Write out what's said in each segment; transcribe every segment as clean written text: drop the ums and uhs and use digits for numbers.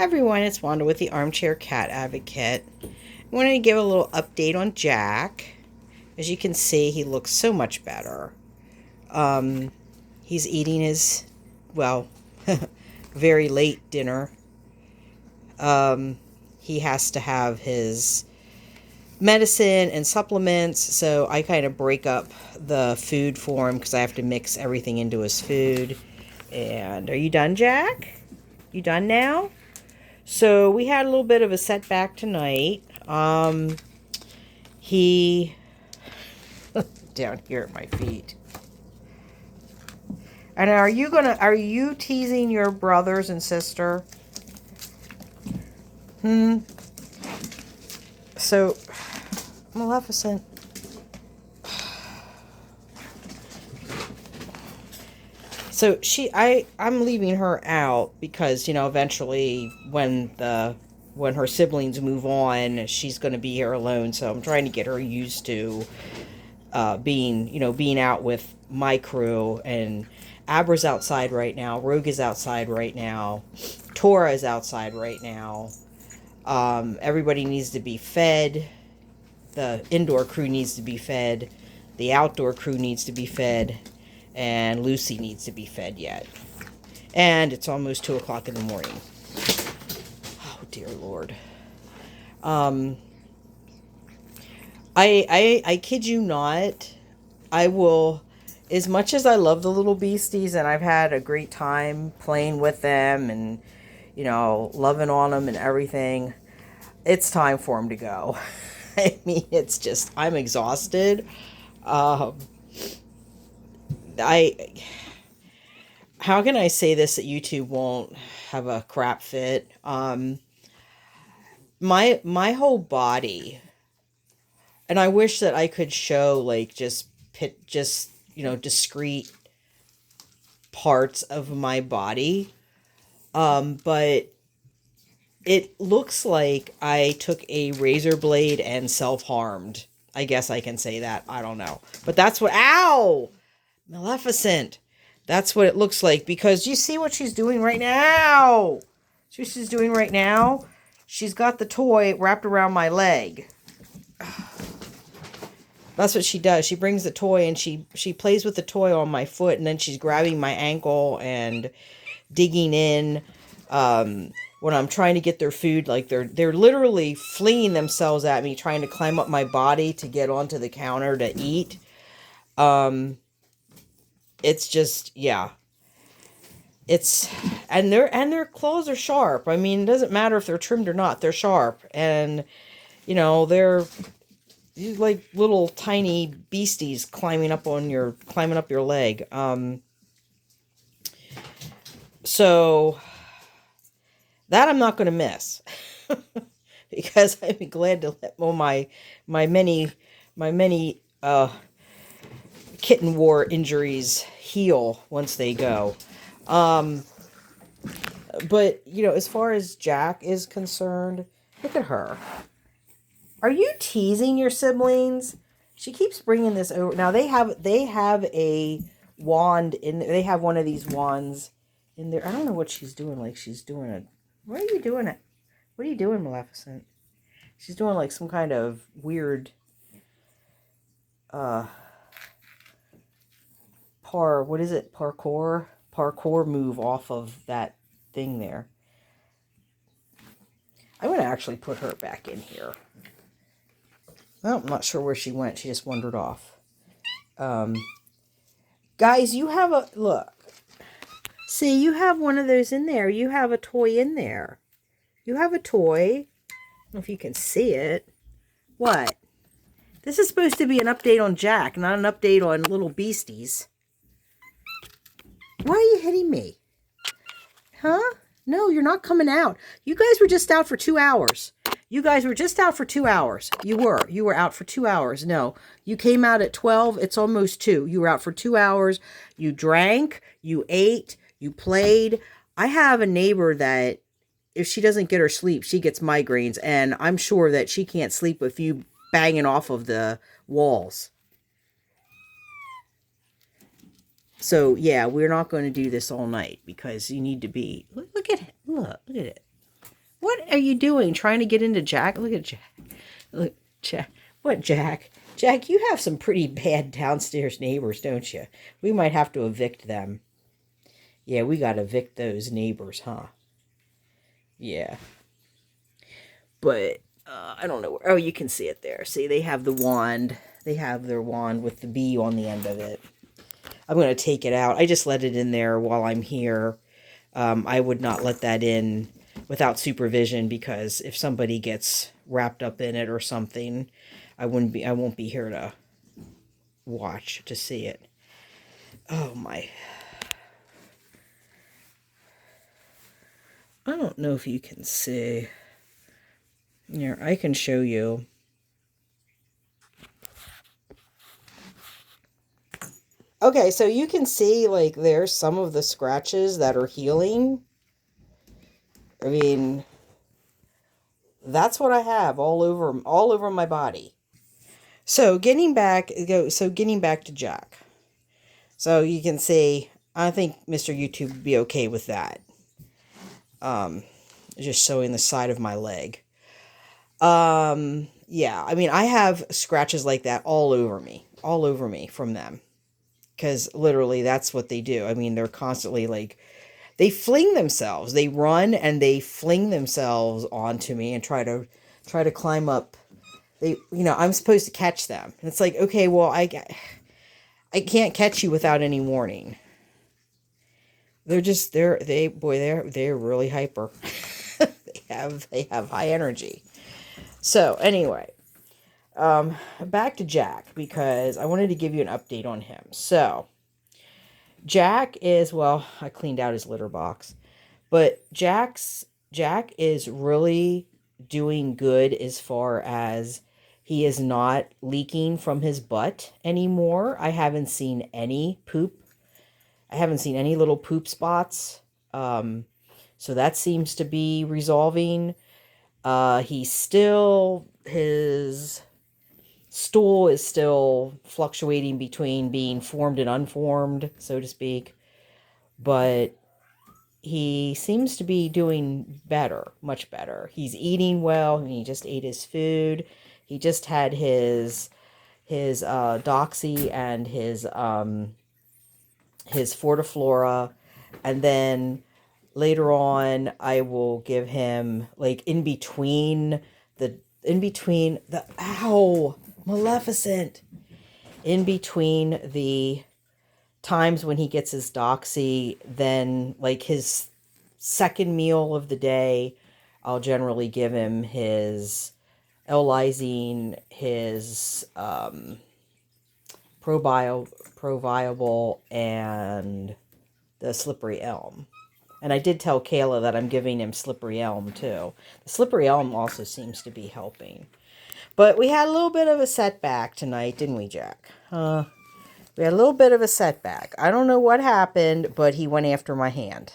Everyone, it's Wanda with the Armchair Cat Advocate. I wanted to give a little update on Jack. As you can see, he looks so much better. He's eating his, well, very late dinner. He has to have his medicine and supplements, so I kind of break up the food for him because I have to mix everything into his food. And are you done, Jack? You done now? So we had a little bit of a setback tonight. He down here at my feet. And are you teasing your brothers and sister? So Maleficent. So I'm leaving her out because, eventually when her siblings move on, she's going to be here alone. So I'm trying to get her used to being out with my crew. And Abra's outside right now. Rogue is outside right now. Tora is outside right now. Everybody needs to be fed. The indoor crew needs to be fed. The outdoor crew needs to be fed. And Lucy needs to be fed yet. And it's almost 2 o'clock in the morning. Oh, dear Lord. I kid you not. I will, as much as I love the little beasties and I've had a great time playing with them and, loving on them and everything, it's time for them to go. I mean, it's just, I'm exhausted. How can I say this that YouTube won't have a crap fit? My whole body, and I wish that I could show discrete parts of my body. But it looks like I took a razor blade and self-harmed. I guess I can say that. I don't know. But that's what, ow! Maleficent. That's what it looks like, because you see what she's doing right now. See what she's doing right now? She's got the toy wrapped around my leg. That's what she does. She brings the toy and she plays with the toy on my foot, and then she's grabbing my ankle and digging in when I'm trying to get their food. Like they're literally flinging themselves at me, trying to climb up my body to get onto the counter to eat. It's just, yeah. And their claws are sharp. I mean, it doesn't matter if they're trimmed or not. They're sharp. And, they're like little tiny beasties climbing up your leg. So that I'm not going to miss. Because I'd be glad to let my many kitten war injuries heal once they go. But, as far as Jack is concerned, look at her. Are you teasing your siblings? She keeps bringing this over. Now, they have a wand they have one of these wands in there. I don't know what she's doing. Like, she's doing what are you doing? What are you doing, Maleficent? She's doing, like, some kind of weird, what is it? Parkour move off of that thing there. I'm going to actually put her back in here. Well, I'm not sure where she went. She just wandered off. Guys, you have look. See, you have one of those in there. You have a toy in there. You have a toy. I don't know if you can see it. What? This is supposed to be an update on Jack, not an update on little beasties. Why are you hitting me? Huh? No, you're not coming out. You guys were just out for 2 hours. You guys were just out for 2 hours. You were out for 2 hours. No, you came out at 12. It's almost 2. You were out for 2 hours. You drank, you ate, you played. I have a neighbor that if she doesn't get her sleep, she gets migraines. And I'm sure that she can't sleep with you banging off of the walls. So, yeah, we're not going to do this all night because you need to be... Look at it. Look at it. you doing? Trying to get into Jack? Look at Jack. Look, Jack. What, Jack? Jack, you have some pretty bad downstairs neighbors, don't you? We might have to evict them. Yeah, we got to evict those neighbors, huh? Yeah. But I don't know. Oh, you can see it there. See, they have the wand. They have their wand with the bee on the end of it. I'm going to take it out. I just let it in there while I'm here. I would not let that in without supervision, because if somebody gets wrapped up in it or something, I won't be here to watch to see it. Oh my. I don't know if you can see. Here, I can show you. Okay, so you can see, like, there's some of the scratches that are healing. I mean, that's what I have all over my body. So getting back to Jack. So you can see, I think Mr. YouTube would be okay with that. Just showing the side of my leg. Yeah, I mean, I have scratches like that all over me from them. Because literally that's what they do. I mean, they're constantly like, they fling themselves. They run and they fling themselves onto me and try to climb up. I'm supposed to catch them. And it's like, okay, well, I can't catch you without any warning. They're really hyper. they have high energy. So anyway, back to Jack, because I wanted to give you an update on him. So Jack is, well, I cleaned out his litter box, but Jack is really doing good as far as he is not leaking from his butt anymore. I haven't seen any poop. I haven't seen any little poop spots. So that seems to be resolving. His stool is still fluctuating between being formed and unformed, so to speak. But he seems to be doing better, much better. He's eating well, and he just ate his food. He just had his doxy and his fortiflora, and then later on I will give him, like, in between the ow, Maleficent, in between the times when he gets his doxy, then, like, his second meal of the day, I'll generally give him his L-lysine, his Proviable, and the Slippery Elm. And I did tell Kayla that I'm giving him Slippery Elm too. The Slippery Elm also seems to be helping. But we had a little bit of a setback tonight, didn't we, Jack? We had a little bit of a setback. I don't know what happened, but he went after my hand.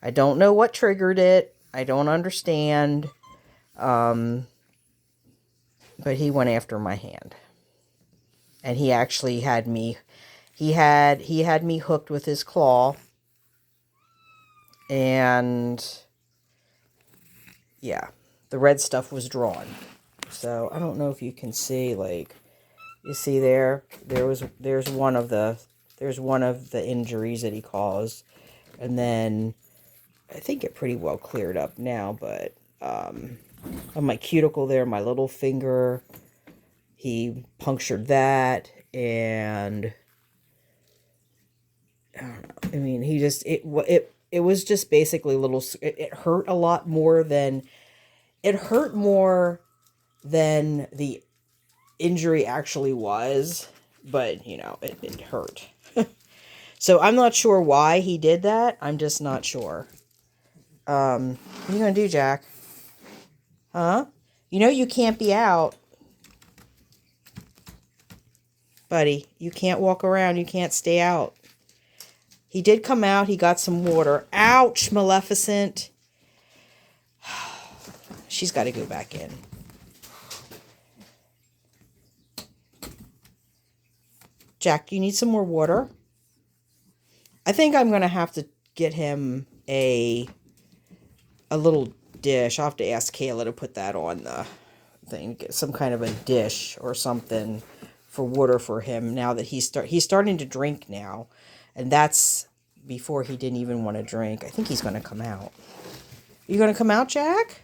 I don't know what triggered it. I don't understand. But he went after my hand. And he actually had me, he had me hooked with his claw. And yeah, the red stuff was drawn. So I don't know if you can see, like, you see there's one of the injuries that he caused. And then I think it pretty well cleared up now, but on my cuticle there, my little finger, he punctured that, and I don't know. I mean, he just, it was just basically little, it hurt a lot more than, it hurt more than the injury actually was, but, you know, it hurt. So I'm not sure why he did that. I'm just not sure. What are you going to do, Jack? Huh? You know you can't be out. Buddy, you can't walk around. You can't stay out. He did come out. He got some water. Ouch, Maleficent. She's got to go back in. Jack, do you need some more water? I think I'm going to have to get him a little dish. I'll have to ask Kayla to put that on the thing. Get some kind of a dish or something for water for him now that he's starting to drink now. And that's before he didn't even want to drink. I think he's going to come out. You going to come out, Jack?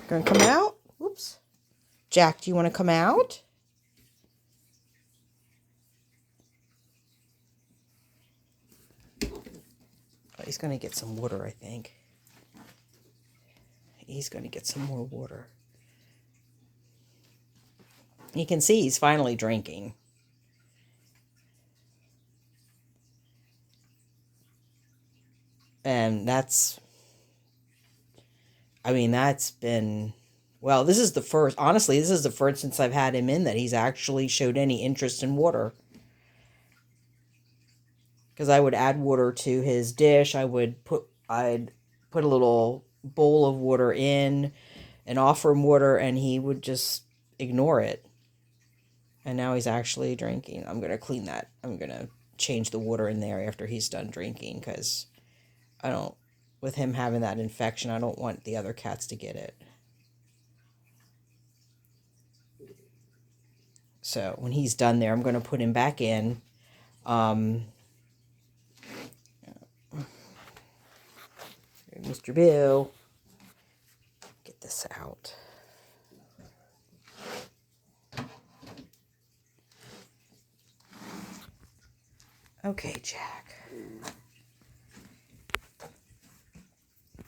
Going to come out? Whoops. Jack, do you want to come out? Oh, he's going to get some water, I think. He's going to get some more water. You can see he's finally drinking. And that's been, well, this is the first, honestly, this is the first since I've had him in that he's actually showed any interest in water. Because I would add water to his dish. I'd put a little bowl of water in and offer him water, and he would just ignore it. And now he's actually drinking. I'm going to clean that. I'm going to change the water in there after he's done drinking, because with him having that infection, I don't want the other cats to get it. So when he's done there, I'm going to put him back in. Mr. Bill, get this out. Okay, Jack.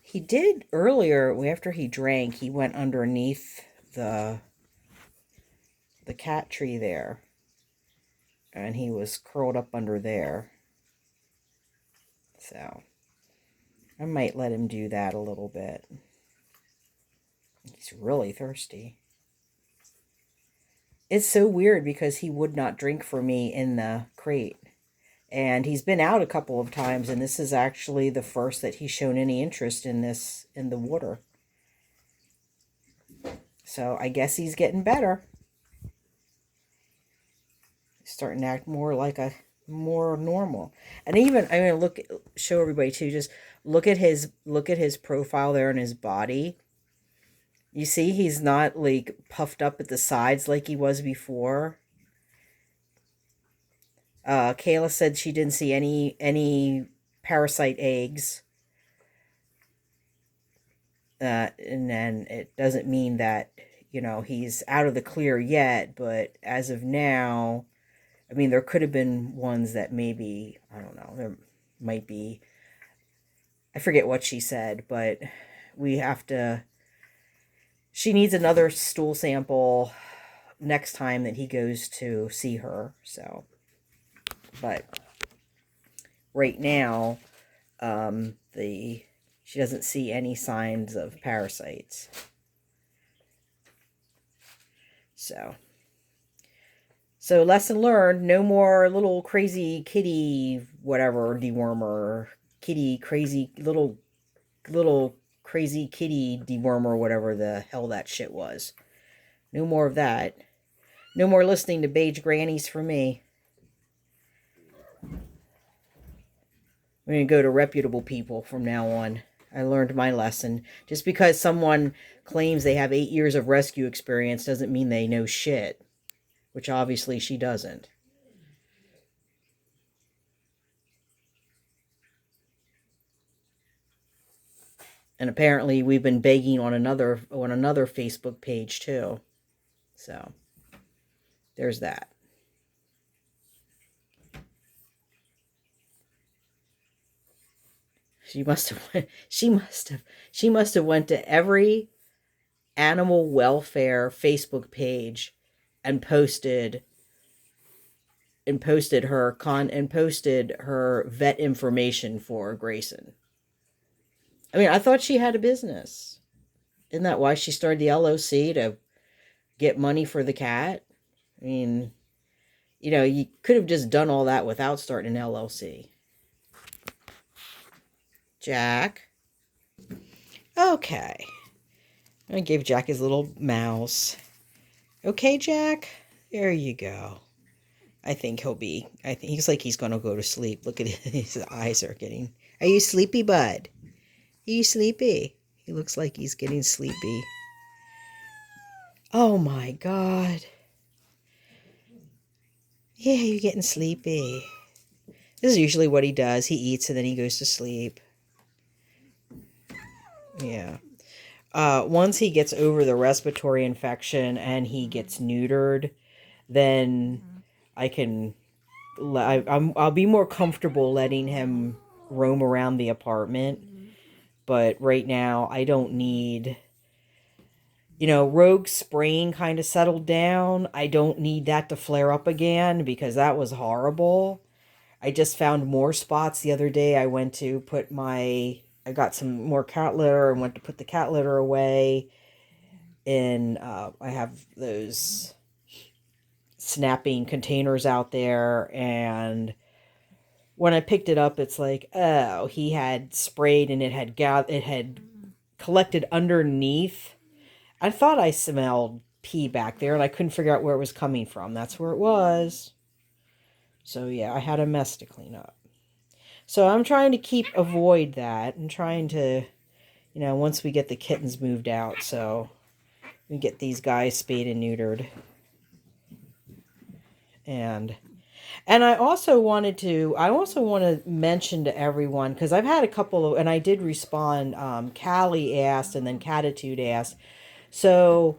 He did earlier, after he drank, he went underneath the cat tree there. And he was curled up under there. So I might let him do that a little bit. He's really thirsty. It's so weird because he would not drink for me in the crate. And he's been out a couple of times, and this is actually the first that he's shown any interest in the water. So I guess he's getting better. He's starting to act more normal. And even, show everybody too, just look at his profile there in his body. You see he's not like puffed up at the sides like he was before. Kayla said she didn't see any parasite eggs. And then it doesn't mean that, he's out of the clear yet, but as of now, there could have been ones that maybe, I don't know, there might be, I forget what she said, but she needs another stool sample next time that he goes to see her, so. But right now, she doesn't see any signs of parasites. So lesson learned, no more little crazy kitty whatever dewormer, little crazy kitty dewormer, whatever the hell that shit was. No more of that. No more listening to beige grannies for me. I'm going to go to reputable people from now on. I learned my lesson. Just because someone claims they have 8 years of rescue experience doesn't mean they know shit. Which obviously she doesn't. And apparently we've been begging on another Facebook page too. So there's that. She must have went to every animal welfare Facebook page and posted her vet information for Grayson. I thought she had a business. Isn't that why she started the LOC, to get money for the cat? You could have just done all that without starting an LLC. Jack. Okay. I'm going to give Jack his little mouse. Okay, Jack? There you go. I think he's like he's going to go to sleep. Look at his eyes are getting... Are you sleepy, bud? You sleepy? He looks like he's getting sleepy. Oh my God. Yeah, you're getting sleepy. This is usually what he does. He eats and then he goes to sleep. Yeah. Once he gets over the respiratory infection and he gets neutered, then I'll be more comfortable letting him roam around the apartment. But right now, I don't need, Rogue sprain kind of settled down. I don't need that to flare up again because that was horrible. I just found more spots the other day. I got some more cat litter and went to put the cat litter away. And I have those snapping containers out there, and when I picked it up, it's like, oh, he had sprayed and it had collected underneath. I thought I smelled pee back there, and I couldn't figure out where it was coming from. That's where it was. So yeah, I had a mess to clean up. So I'm trying to avoid that. I'm trying to, once we get the kittens moved out, so we get these guys spayed and neutered. And I also want to mention to everyone, because I've had a couple of, and I did respond, Callie asked, and then Catitude asked. So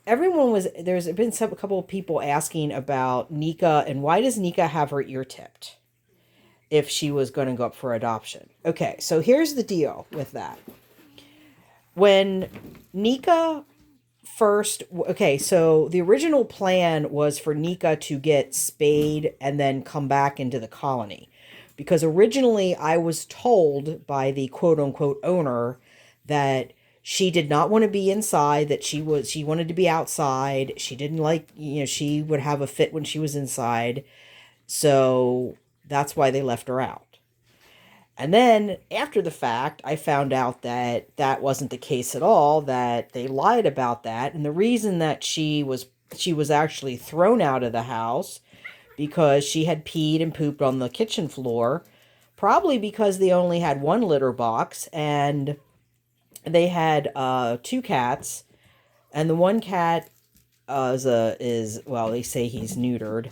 there's been a couple of people asking about Neka, and why does Neka have her ear tipped if she was going to go up for adoption? Okay, so here's the deal with that. When Neka so the original plan was for Neka to get spayed and then come back into the colony. Because originally I was told by the quote-unquote owner that she did not want to be inside, that she wanted to be outside. She didn't like, she would have a fit when she was inside. So that's why they left her out. And then after the fact, I found out that that wasn't the case at all, that they lied about that. And the reason that she was actually thrown out of the house because she had peed and pooped on the kitchen floor, probably because they only had one litter box and they had 2 cats, and the one cat they say he's neutered.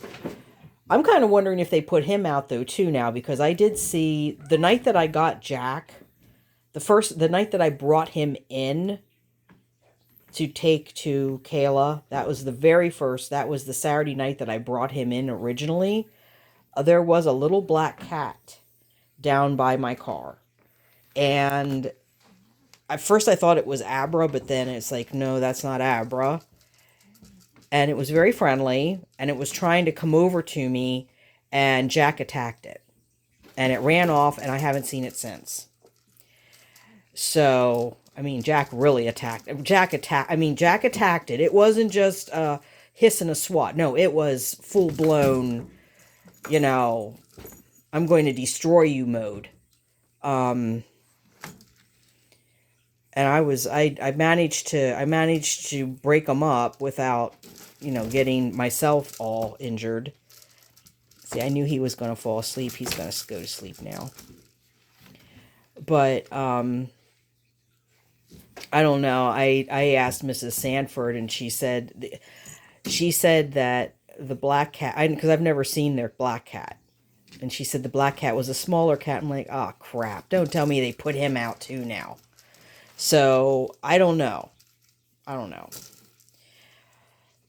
I'm kind of wondering if they put him out, though, too, now, because I did see the night that I got Jack, the night that I brought him in to take to Kayla, that was the Saturday night that I brought him in originally. There was a little black cat down by my car. And at first I thought it was Abra, but then it's like, no, that's not Abra. And it was very friendly, and it was trying to come over to me, and Jack attacked it. And it ran off, and I haven't seen it since. So, Jack really attacked it. Jack attacked it. It wasn't just a hiss and a swat. No, it was full-blown, I'm going to destroy you mode. And I managed to break them up without, getting myself all injured. See, I knew he was going to fall asleep. He's going to go to sleep now. But, I don't know. I asked Mrs. Sanford, and she said that the black cat, because I've never seen their black cat. And she said the black cat was a smaller cat. I'm like, oh, crap. Don't tell me they put him out too now. So, I don't know.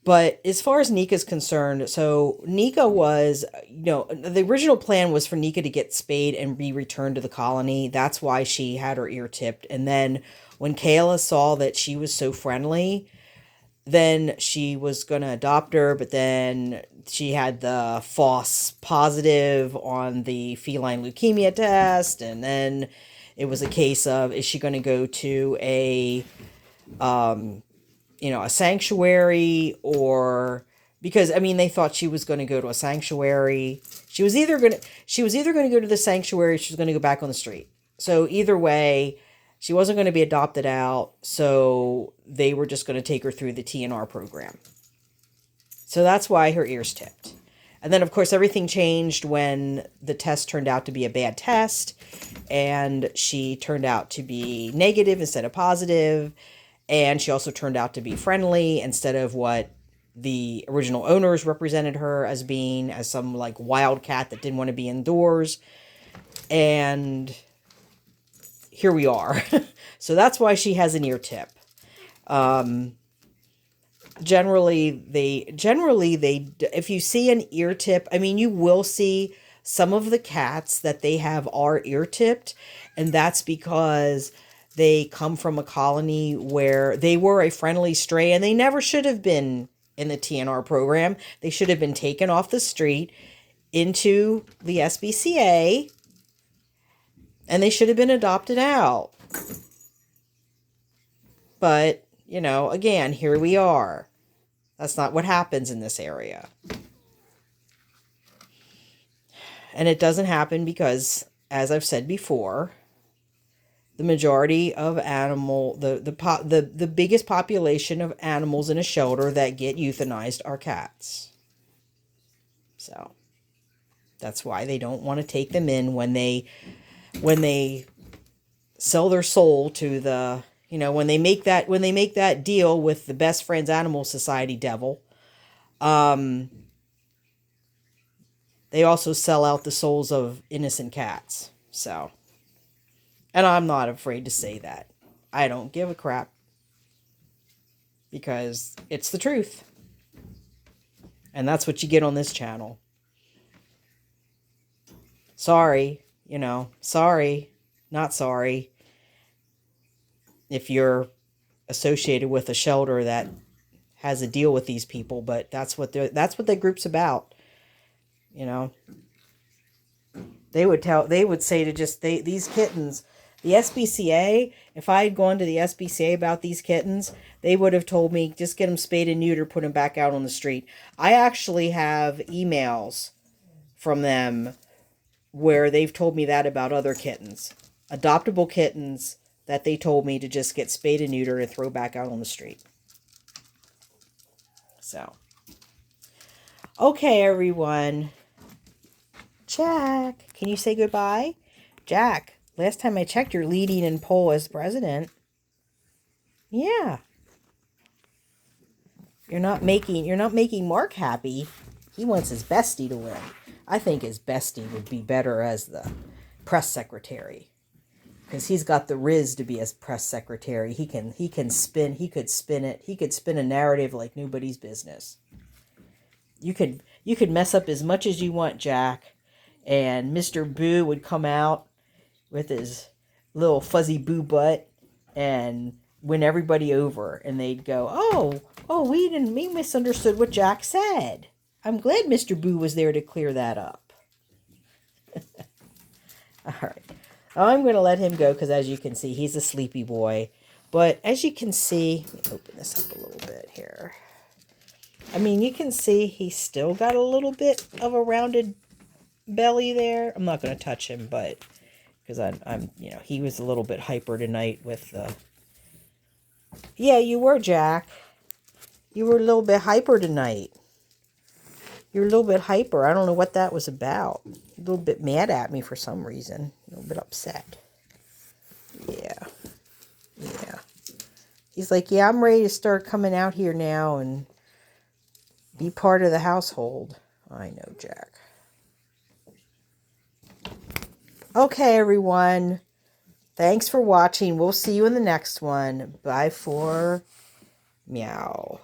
But as far as Neka's concerned, so Neka was, the original plan was for Neka to get spayed and be returned to the colony. That's why she had her ear tipped. And then when Kayla saw that she was so friendly, then she was going to adopt her. But then she had the false positive on the feline leukemia test. And then it was a case of, is she going to go to a sanctuary, or because they thought she was going to go to a sanctuary. She was either going to go to the sanctuary, or she was going to go back on the street. So either way, she wasn't going to be adopted out. So they were just going to take her through the TNR program. So that's why her ear's tipped. And then, of course, everything changed when the test turned out to be a bad test. And she turned out to be negative instead of positive. And she also turned out to be friendly instead of what the original owners represented her as being, as some like wild cat that didn't want to be indoors. And here we are. So that's why she has an ear tip. Generally they, if you see an ear tip, I mean, you will see some of the cats that they have are ear tipped, and that's because they come from a colony where they were a friendly stray and they never should have been in the TNR program. They should have been taken off the street into the SPCA and they should have been adopted out. But, you know, again, here we are. That's not what happens in this area. And it doesn't happen because, as I've said before, the majority of the biggest population of animals in a shelter that get euthanized are cats. So that's why they don't want to take them in when they sell their soul to the, you know, when they make that deal with the Best Friends Animal Society devil. They also sell out the souls of innocent cats. So, and I'm not afraid to say that. I don't give a crap. Because it's the truth. And that's what you get on this channel. Sorry, you know, sorry, not sorry. If you're associated with a shelter that has a deal with these people, but that's what the group's about. You know, they would say to just, these kittens, the SPCA, if I had gone to the SPCA about these kittens, they would have told me, just get them spayed and neutered, put them back out on the street. I actually have emails from them where they've told me that about other kittens, adoptable kittens that they told me to just get spayed and neutered and throw back out on the street. So, okay, everyone. Jack, can you say goodbye? Jack, last time I checked, you're leading in poll as president. Yeah. You're not making Mark happy. He wants his bestie to win. I think his bestie would be better as the press secretary. Because he's got the riz to be as press secretary. He could spin a narrative like nobody's business. You could mess up as much as you want, Jack. And Mr. Boo would come out with his little fuzzy boo butt and win everybody over. And they'd go, we misunderstood what Jack said. I'm glad Mr. Boo was there to clear that up. All right. I'm going to let him go because, as you can see, he's a sleepy boy. But as you can see, let me open this up a little bit here. I mean, you can see he's still got a little bit of a rounded belly there. I'm not going to touch him, but because I'm, you know, he was a little bit hyper tonight with the. Yeah, you were, Jack. You were a little bit hyper tonight. You're a little bit hyper. I don't know what that was about. A little bit mad at me for some reason. A little bit upset. Yeah. He's like, yeah, I'm ready to start coming out here now and be part of the household. I know, Jack. Okay, everyone. Thanks for watching. We'll see you in the next one. Bye for meow.